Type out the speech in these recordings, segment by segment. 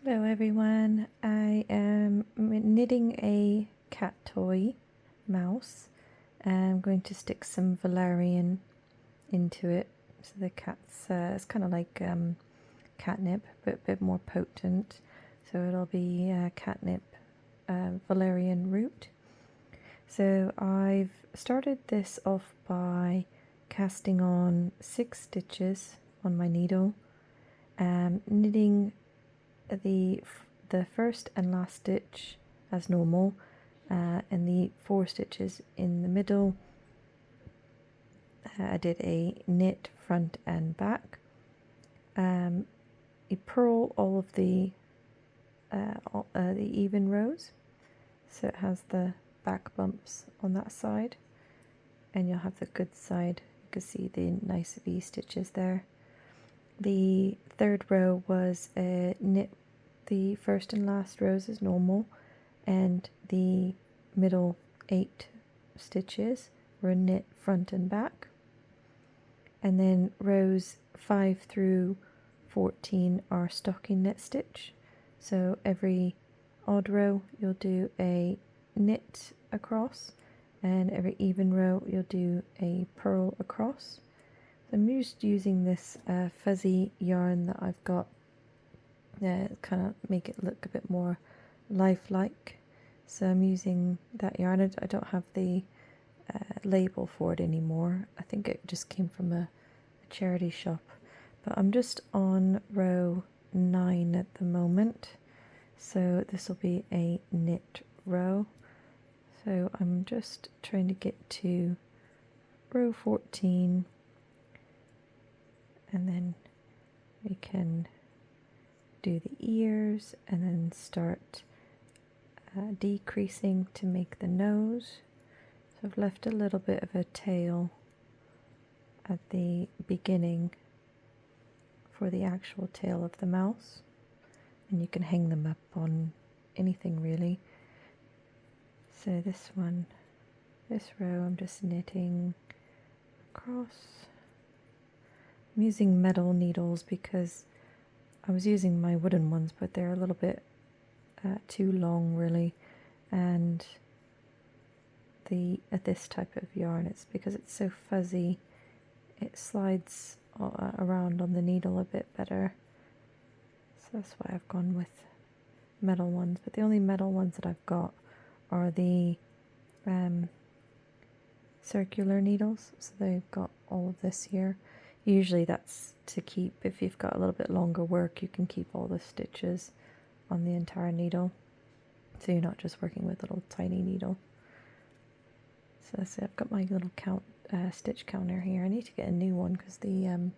Hello everyone, I am knitting a cat toy mouse. I'm going to stick some valerian into it, so the cat's, it's kind of like catnip, but a bit more potent. So it'll be catnip valerian root. So I've started this off by casting on 6 stitches on my needle, knitting the first and last stitch as normal, and the 4 stitches in the middle I did a knit front and back. You purl all of the even rows, so it has the back bumps on that side, and you'll have the good side. You can see the nice V stitches there. The third row was knit the first and last rows as normal, and the middle 8 stitches were knit front and back, and then rows 5 through 14 are stocking knit stitch. So every odd row you'll do a knit across, and every even row you'll do a purl across. So I'm just using this fuzzy yarn that I've got, kind of make it look a bit more lifelike. So I'm using that yarn. I don't have the label for it anymore. I think it just came from a charity shop. But I'm just on row 9 at the moment. So this will be a knit row. So I'm just trying to get to row 14, and then we can do the ears and then start decreasing to make the nose. So I've left a little bit of a tail at the beginning for the actual tail of the mouse, and you can hang them up on anything really. So this row I'm just knitting across. I'm using metal needles because I was using my wooden ones, but they're a little bit too long really, and this type of yarn, it's because it's so fuzzy, it slides around on the needle a bit better. So that's why I've gone with metal ones, but the only metal ones that I've got are the circular needles, so they've got all of this here. Usually that's to keep, if you've got a little bit longer work, you can keep all the stitches on the entire needle, so you're not just working with a little tiny needle. So that's it. I've got my little stitch counter here. I need to get a new one because the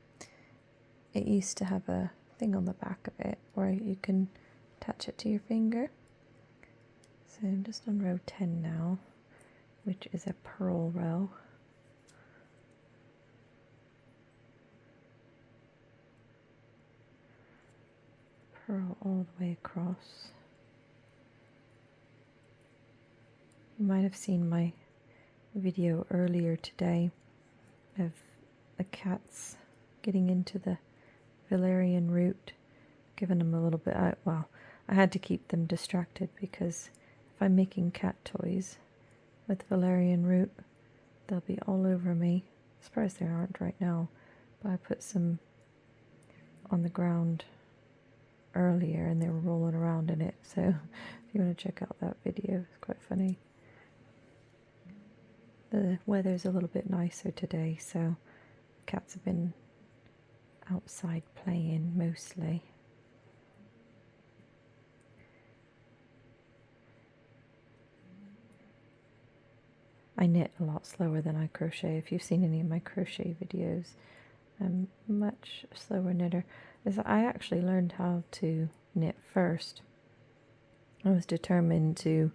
it used to have a thing on the back of it where you can attach it to your finger. So I'm just on row 10 now, which is a purl row. Purl all the way across. You might have seen my video earlier today of the cats getting into the valerian root, giving them a little bit out. Well, I had to keep them distracted because if I'm making cat toys with valerian root, they'll be all over me. I'm surprised there aren't right now, but I put some on the ground earlier and they were rolling around in it. So if you want to check out that video, it's quite funny. The weather's a little bit nicer today, so the cats have been outside playing mostly. I knit a lot slower than I crochet. If you've seen any of my crochet videos, I'm a much slower knitter. As I actually learned how to knit first. I was determined to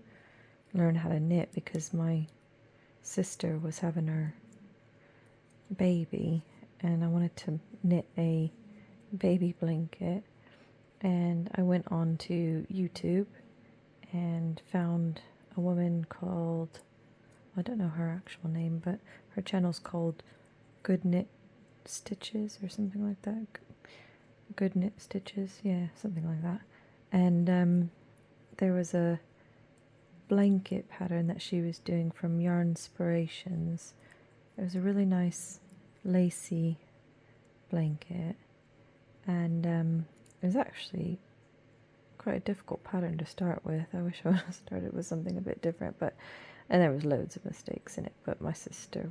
learn how to knit because my sister was having her baby and I wanted to knit a baby blanket, and I went on to YouTube and found a woman called, I don't know her actual name, but her channel's called Good Knit Stitches or something like that. Good Knit Stitches, yeah, something like that. And there was a blanket pattern that she was doing from Yarn Inspirations. It was a really nice lacy blanket, and it was actually quite a difficult pattern to start with. I wish I would have started with something a bit different, and there was loads of mistakes in it, but my sister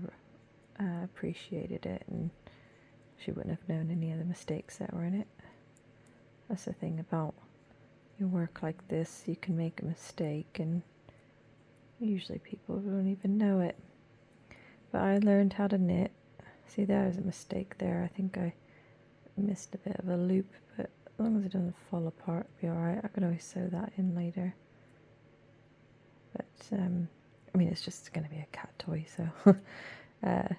appreciated it, and she wouldn't have known any of the mistakes that were in it. That's the thing about your work like this, you can make a mistake and usually people don't even know it. But I learned how to knit. See, there's a mistake there. I think I missed a bit of a loop, but as long as it doesn't fall apart, it'll be alright. I can always sew that in later. But, I mean, it's just going to be a cat toy, so the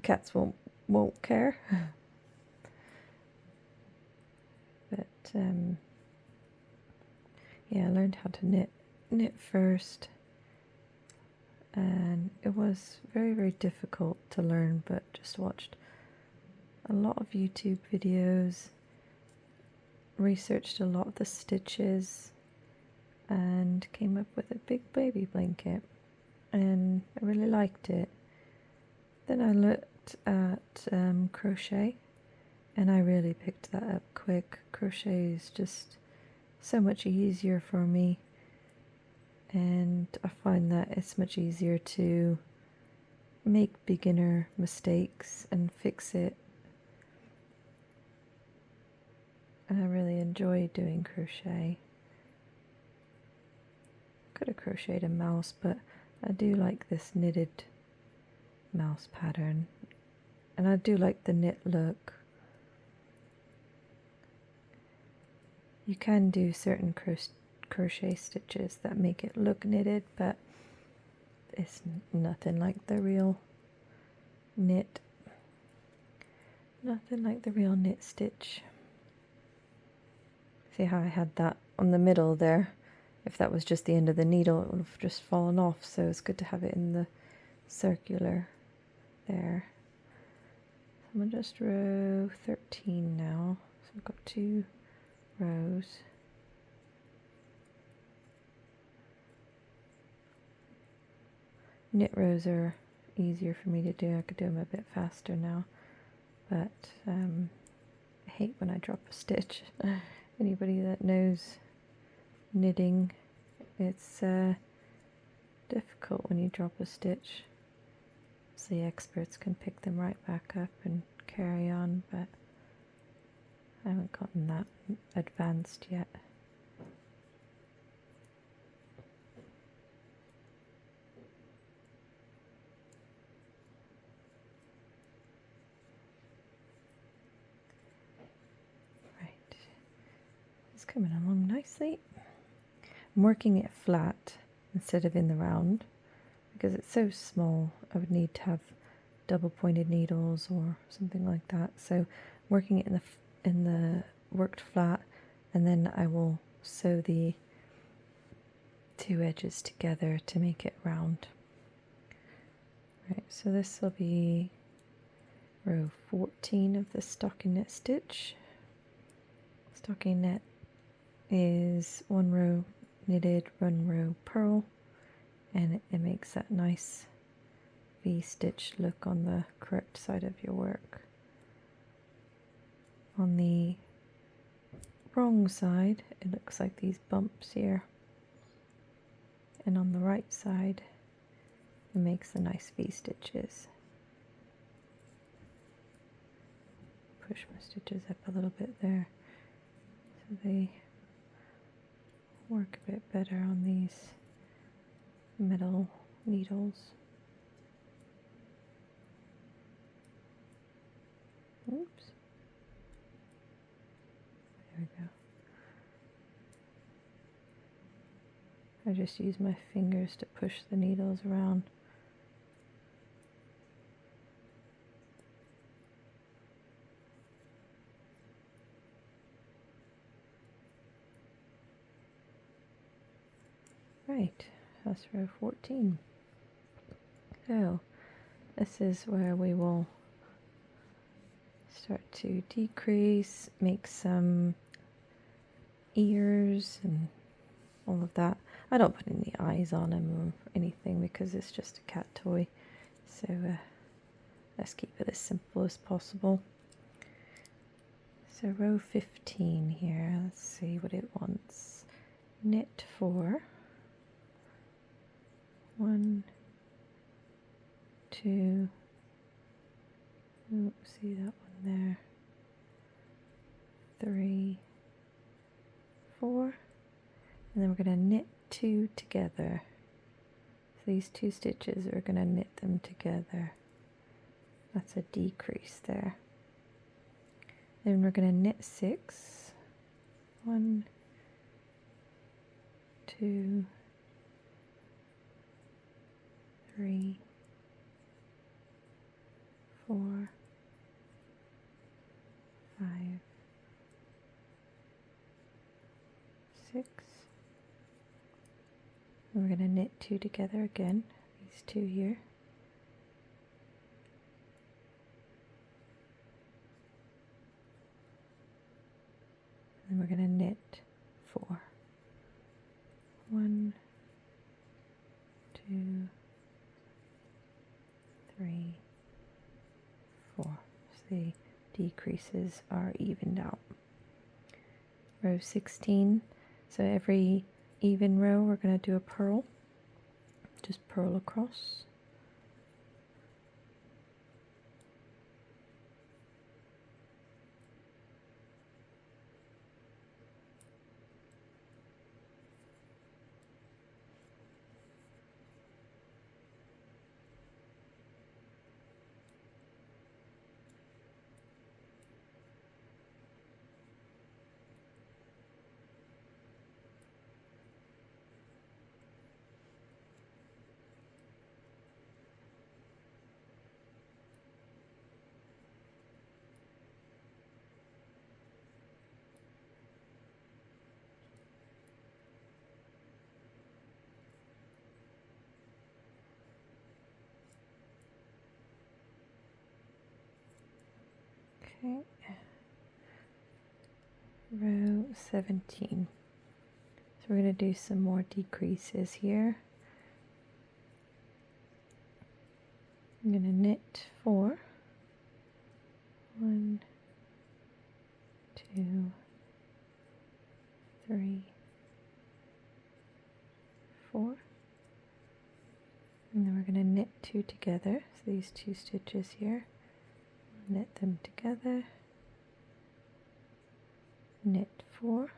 cats won't care. But, yeah, I learned how to knit first. And it was very, very difficult to learn, but just watched a lot of YouTube videos, researched a lot of the stitches, and came up with a big baby blanket, and I really liked it. Then I looked at crochet, and I really picked that up quick. Crochet is just so much easier for me, and I find that it's much easier to make beginner mistakes and fix it. And I really enjoy doing crochet. Could have crocheted a mouse, but I do like this knitted mouse pattern, and I do like the knit look. You can do certain crochet stitches that make it look knitted, but it's nothing like the real knit. Nothing like the real knit stitch. See how I had that on the middle there? If that was just the end of the needle, it would have just fallen off, so it's good to have it in the circular there. So I'm just row 13 now, so I've got 2 rows. Knit rows are easier for me to do. I could do them a bit faster now, but I hate when I drop a stitch. Anybody that knows knitting, it's difficult when you drop a stitch. So the experts can pick them right back up and carry on, but I haven't gotten that advanced yet. Right, it's coming along nicely. I'm working it flat instead of in the round because it's so small. I would need to have double pointed needles or something like that. So working it in the worked flat, and then I will sew the 2 edges together to make it round. Right, so this will be row 14 of the stockinette stitch. Stockinette is 1 row knitted, 1 row purl, and it makes that nice V-stitch look on the correct side of your work. On the wrong side, it looks like these bumps here, and on the right side, it makes the nice V-stitches. Push my stitches up a little bit there, so they work a bit better on these metal needles. Oops. There we go. I just use my fingers to push the needles around. Right, that's row 14. So this is where we will start to decrease, make some ears and all of that. I don't put any eyes on him or anything because it's just a cat toy. So let's keep it as simple as possible. So row 15 here, let's see what it wants. Knit 4. 1, 2, oh, see that one there. 3, 4, and then we're going to knit 2 together. So these 2 stitches, we're going to knit them together. That's a decrease there. Then we're going to knit 6. 1, 2, 3, 4, 5, 6. And we're going to knit 2 together again, these 2 here. And we're going to knit 4. 1, 2, 3, 4. So the decreases are evened out. Row 16. So every even row we're going to do a purl. Just purl across. Okay. Row 17. So we're going to do some more decreases here. I'm going to knit 4. 1, 2, 3, 4. And then we're going to knit 2 together. So these 2 stitches here. Knit them together. Knit 4.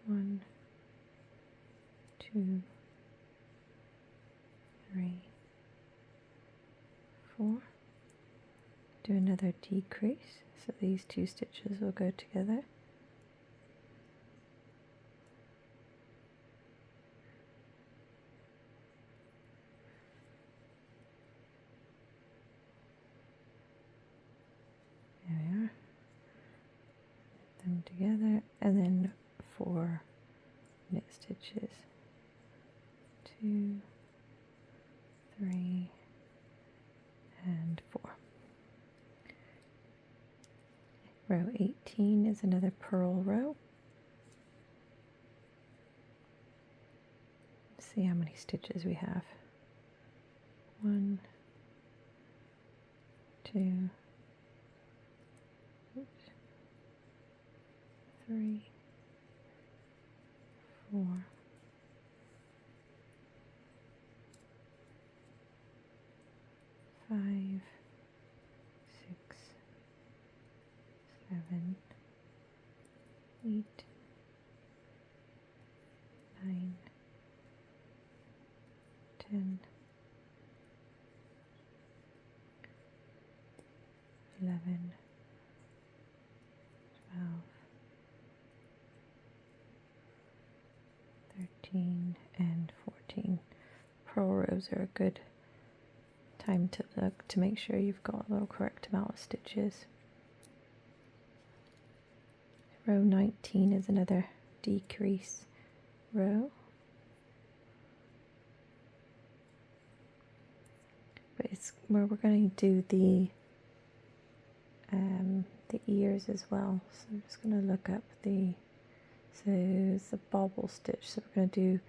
1, 2, 3, 4. Do another decrease, so these 2 stitches will go together. There we are. Knit them together, and then 4 knit stitches. 2, 3, and 4. Row 18 is another purl row. Let's see how many stitches we have. 1, 2, 3, 4, 5, 6, 7, 8, 9, 10, 11, 12, 13, and 14. Purl rows are a good time to look to make sure you've got the correct amount of stitches. Row 19 is another decrease row. But it's where we're going to do the the ears as well. So I'm just going to look up so it's a bobble stitch. So we're going to do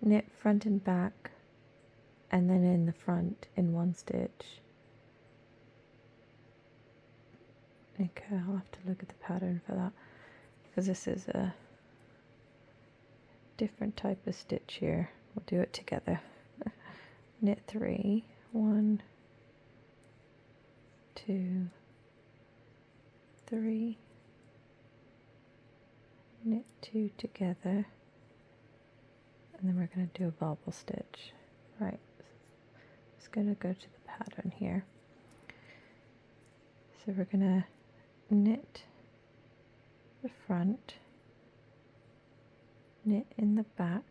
knit front and back, and then in the front in one stitch. Okay, I'll have to look at the pattern for that, because this is a different type of stitch here. We'll do it together. Knit 3, 1, 2, 3, knit 2 together, and then we're going to do a bobble stitch. Right, just going to go to the pattern here. So we're going to knit the front, knit in the back,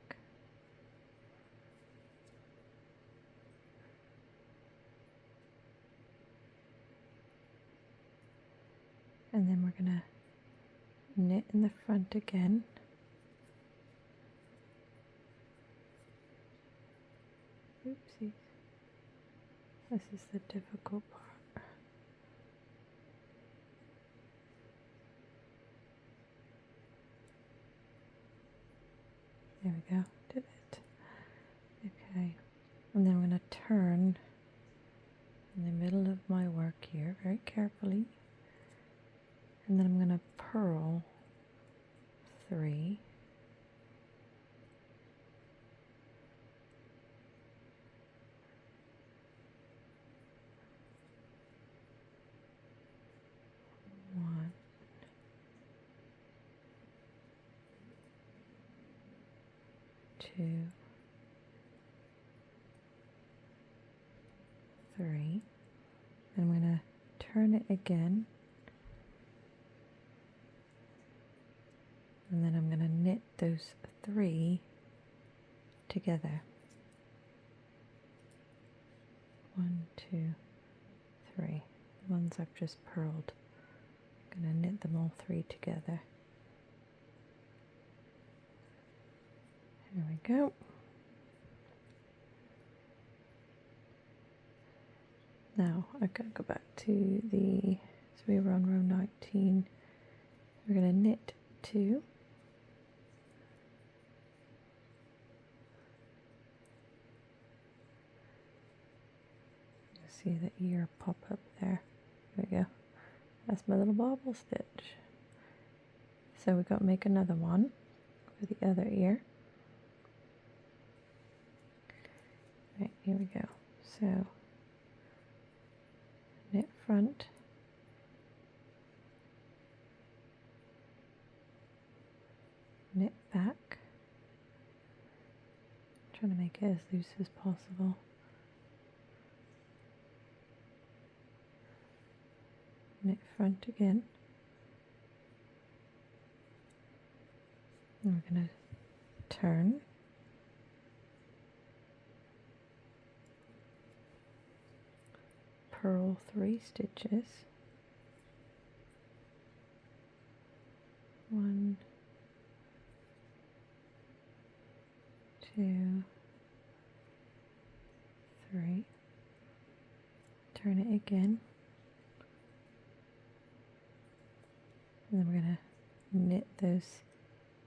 and then we're going to knit in the front again, oopsies, this is the difficult part. There we go, did it. Okay, and then I'm going to turn in the middle of my work here very carefully, and then I'm going to purl 3, one, 2, 3, and I'm going to turn it again, and then I'm going to knit those 3 together. 1, 2, 3. The ones I've just purled. I'm going to knit them all 3 together. There we go. Now I've got to go back to so we were on row 19. We're going to knit 2. You'll see the ear pop up there. There we go. That's my little bobble stitch. So we've got to make another one for the other ear. Right, here we go. So knit front, knit back, trying to make it as loose as possible, knit front again, and we're going to turn, purl 3 stitches, 1, 2, 3, turn it again, and then we're going to knit those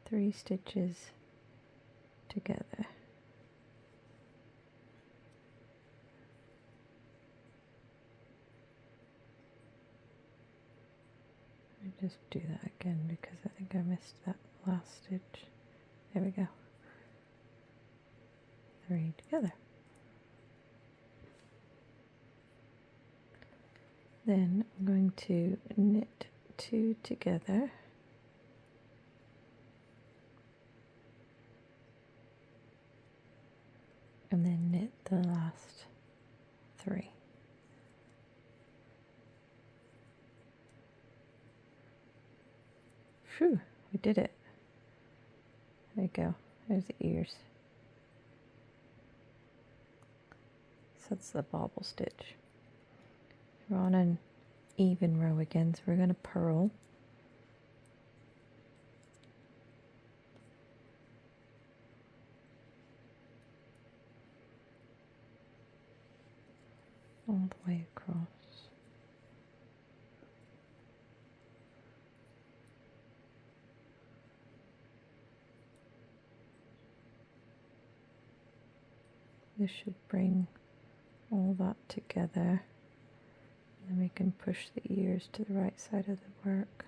3 stitches together. Just do that again because I think I missed that last stitch. There we go. 3 together. Then I'm going to knit 2 together, and then knit the last 3. Phew, we did it. There you go. There's the ears. So that's the bobble stitch. We're on an even row again, so we're going to purl. All the way across. This should bring all that together. And then we can push the ears to the right side of the work.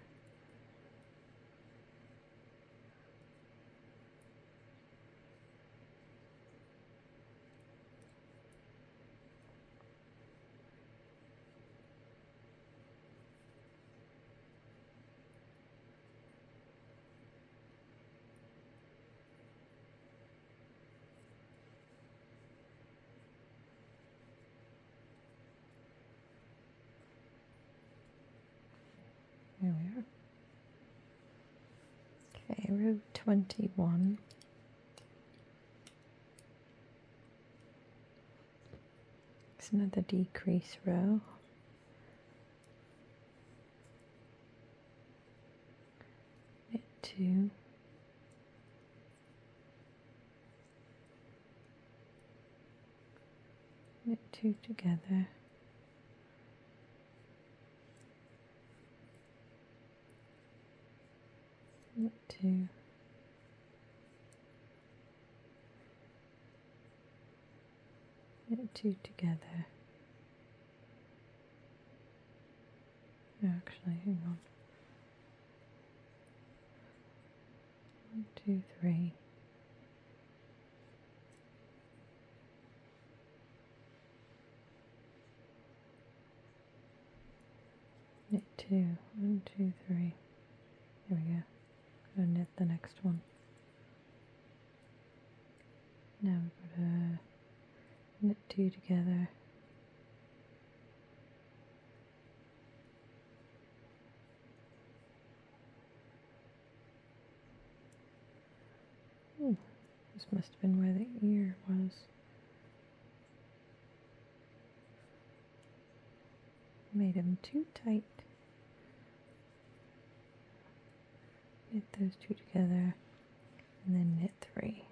There we are. Okay, row 21. It's another decrease row. Knit 2. Knit 2 together. Knit 2. Knit 2 together. No, actually, hang on. 1, 2, 3. Knit 2. 1, 2, 3. There we go. Gonna knit the next one. Now we've got to knit 2 together. Ooh, this must have been where the ear was. Made them too tight. Knit those 2 together and then knit 3.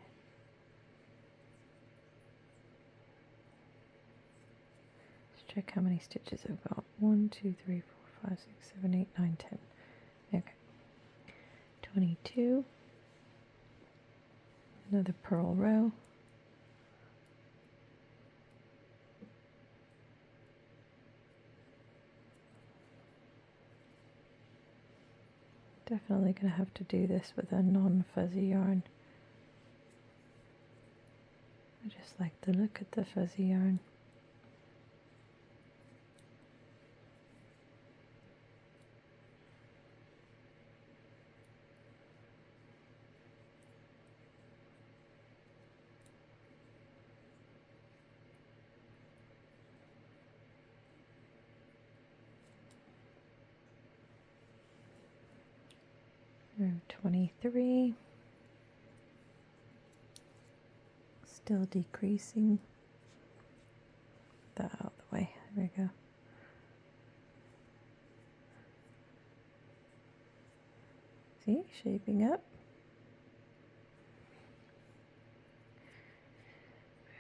Let's check how many stitches I've got. 1, 2, 3, 4, 5, 6, 7, 8, 9, 10. Okay. 22. Another purl row. Definitely going to have to do this with a non-fuzzy yarn. I just like the look of the fuzzy yarn. Row 23. Still decreasing. That out of the way. There we go. See, shaping up.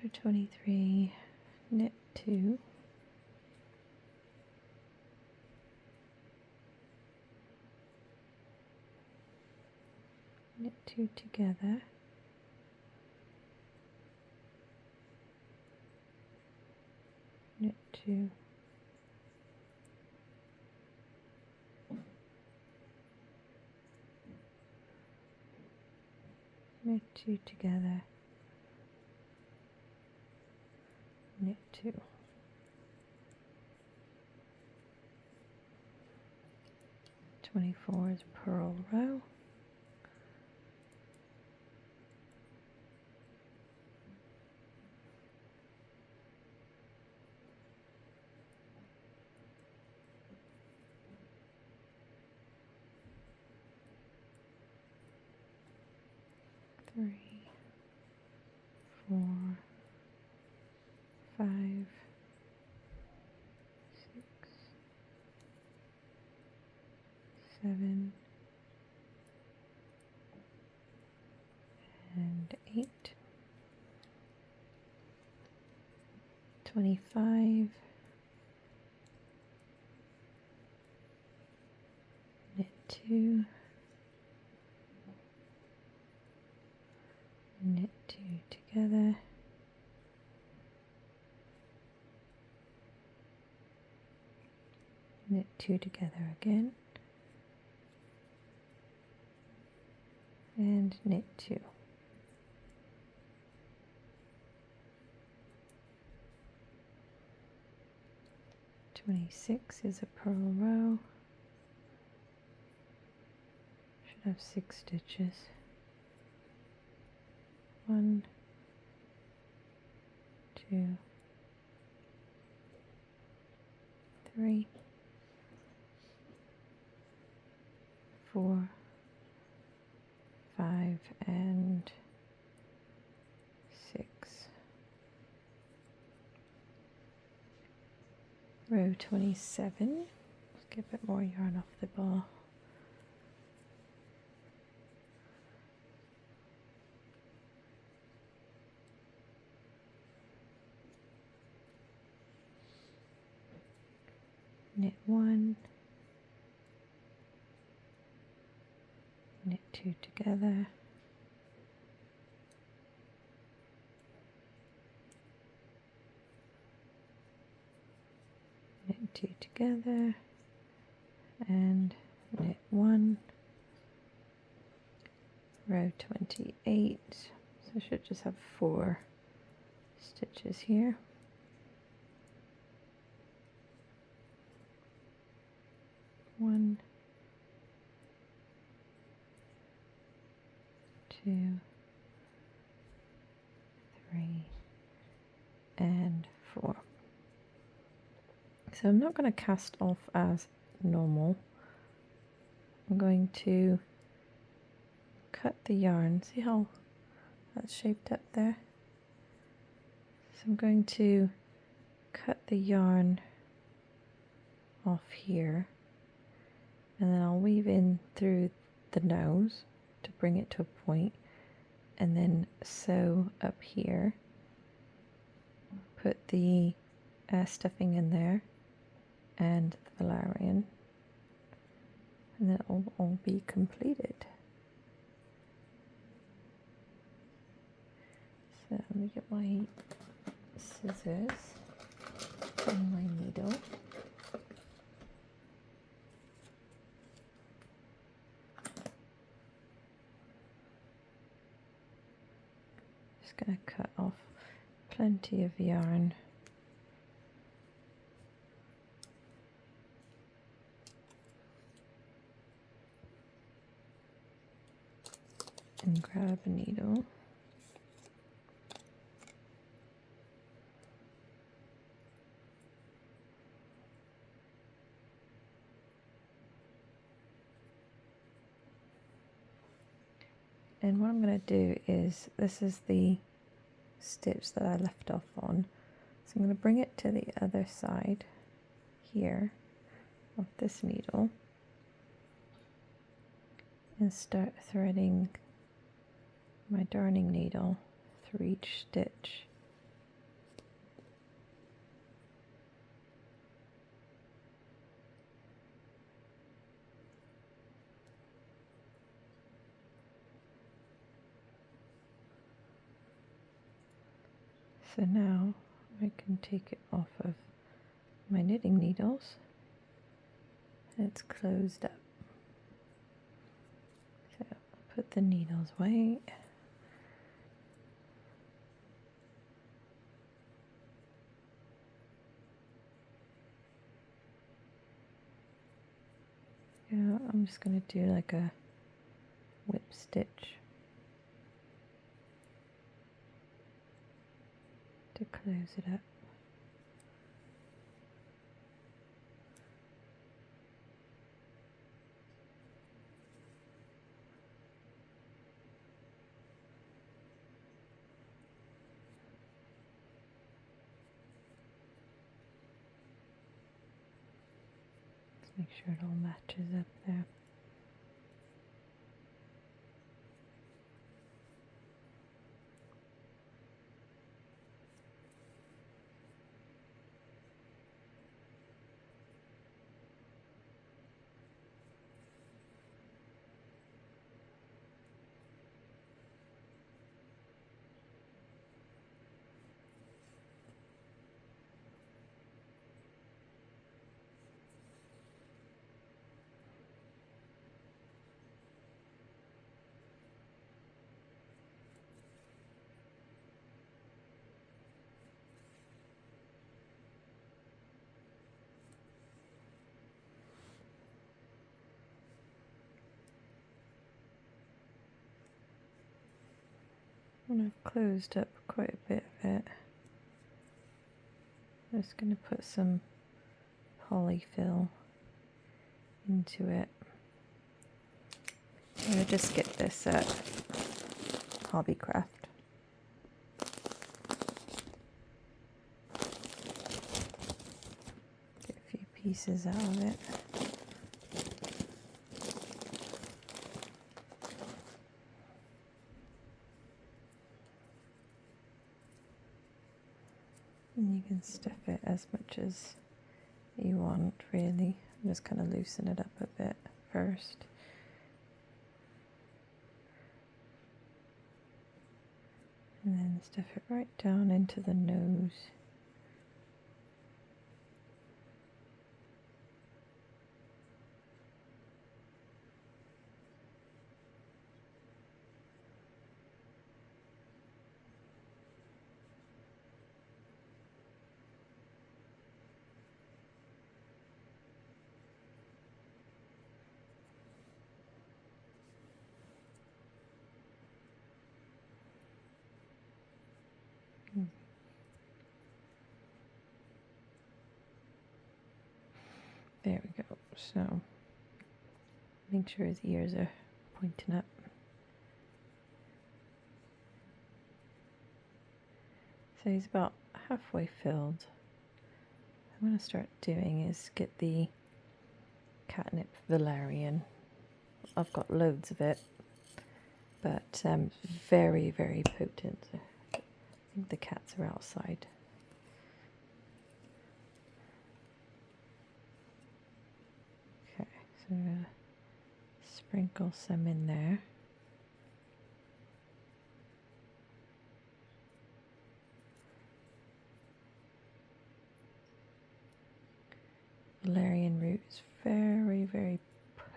Row 23. Knit 2. Knit 2 together. Knit 2. Knit 2 together. Knit 2. Twenty-four is purl row. Three, 4, 5, 6, 7, and 8. 25. Knit 2. Knit 2 together. knit 2 together again, and knit 2. "26" is a purl row, should have 6 stitches. 1, 2, 3, 4, 5, and 6. Row 27, let's get a bit more yarn off the ball. Knit 1, knit 2 together, knit 2 together, and knit 1. Row 28, so I should just have 4 stitches here. 1, 2, 3, and 4. So I'm not going to cast off as normal. I'm going to cut the yarn. See how that's shaped up there? So I'm going to cut the yarn off here, and then I'll weave in through the nose to bring it to a point, and then sew up here, put the stuffing in there and the valerian, and then it'll all be completed. So let me get my scissors and my needle. Just going to cut off plenty of yarn. And grab a needle. And what I'm going to do is, this is the stitch that I left off on, so I'm going to bring it to the other side here of this needle and start threading my darning needle through each stitch. So now I can take it off of my knitting needles, and it's closed up. So I'll put the needles away. Yeah, I'm just going to do like a whip stitch to close it up. Let's make sure it all matches up there. And I've closed up quite a bit of it. I'm just going to put some polyfill into it. I'm going to just get this at Hobbycraft. Get a few pieces out of it. And you can stuff it as much as you want, really. Just kind of loosen it up a bit first. And then stuff it right down into the nose. There we go. So make sure his ears are pointing up. So he's about halfway filled. What I'm going to start doing is get the catnip valerian. I've got loads of it, but very, very potent. I think the cats are outside. Okay, so I'm going to sprinkle some in there. Valerian root is very, very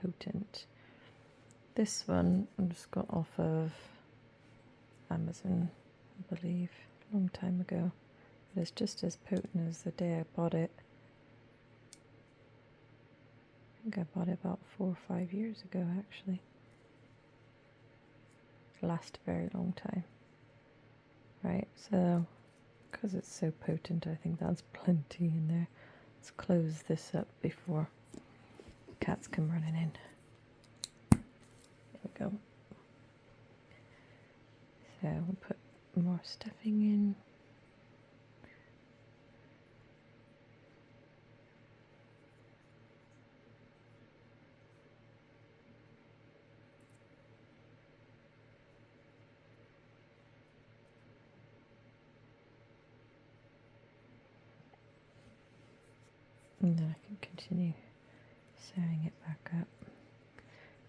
potent. This one I just got off of Amazon, I believe, a long time ago. But it's just as potent as the day I bought it. I think I bought it about 4 or 5 years ago, actually. It lasts a very long time. Right, so because it's so potent, I think that's plenty in there. Let's close this up before cats come running in. There we go. So we'll put more stuffing in. And then I can continue sewing it back up.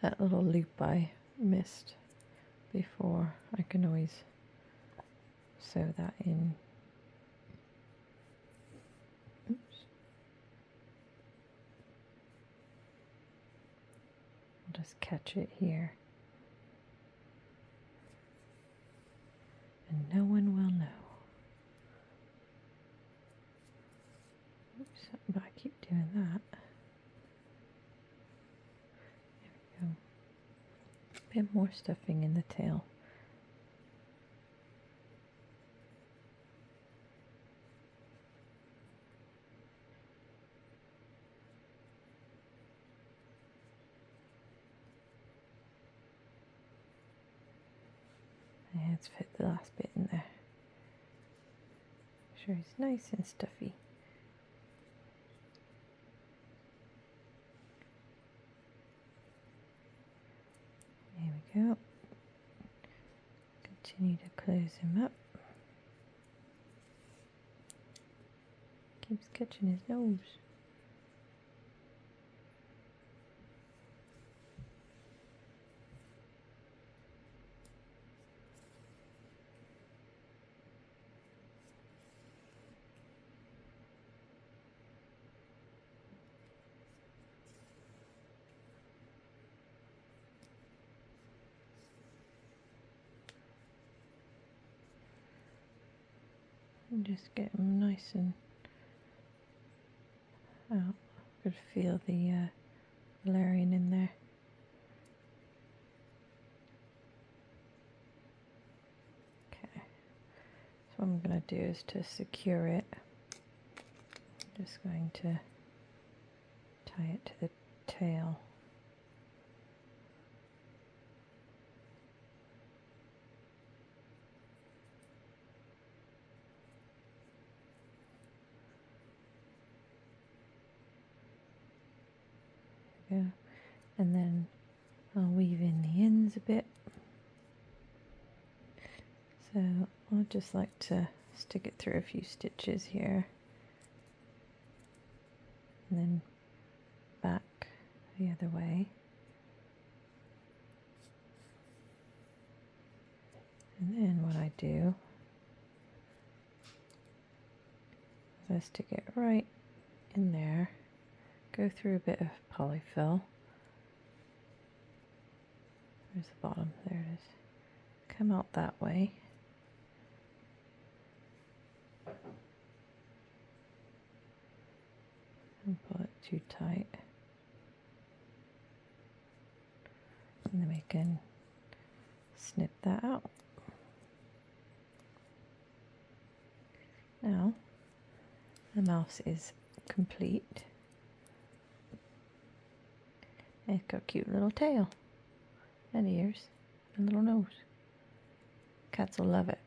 That little loop I missed before, I can always sew that in. Oops. I'll just catch it here. And no one will know. Oops, but I keep doing that. There we go. A bit more stuffing in the tail. Yeah, let's fit the last bit in there. Make sure it's nice and stuffy. There we go. Continue to close him up. Keeps catching his nose. And just get them nice and out. Could feel the valerian in there. what I'm going to do is to secure it, I'm just going to tie it to the tail. There we go. And then I'll weave in the ends a bit. So I'd just like to stick it through a few stitches here, and then back the other way. And then what I do is I stick it right in there, go through a bit of polyfill. There's the bottom, there it is. Come out that way. And pull it too tight. And then we can snip that out. Now, the mouse is complete. And it's got a cute little tail, and ears, and little nose. Cats will love it.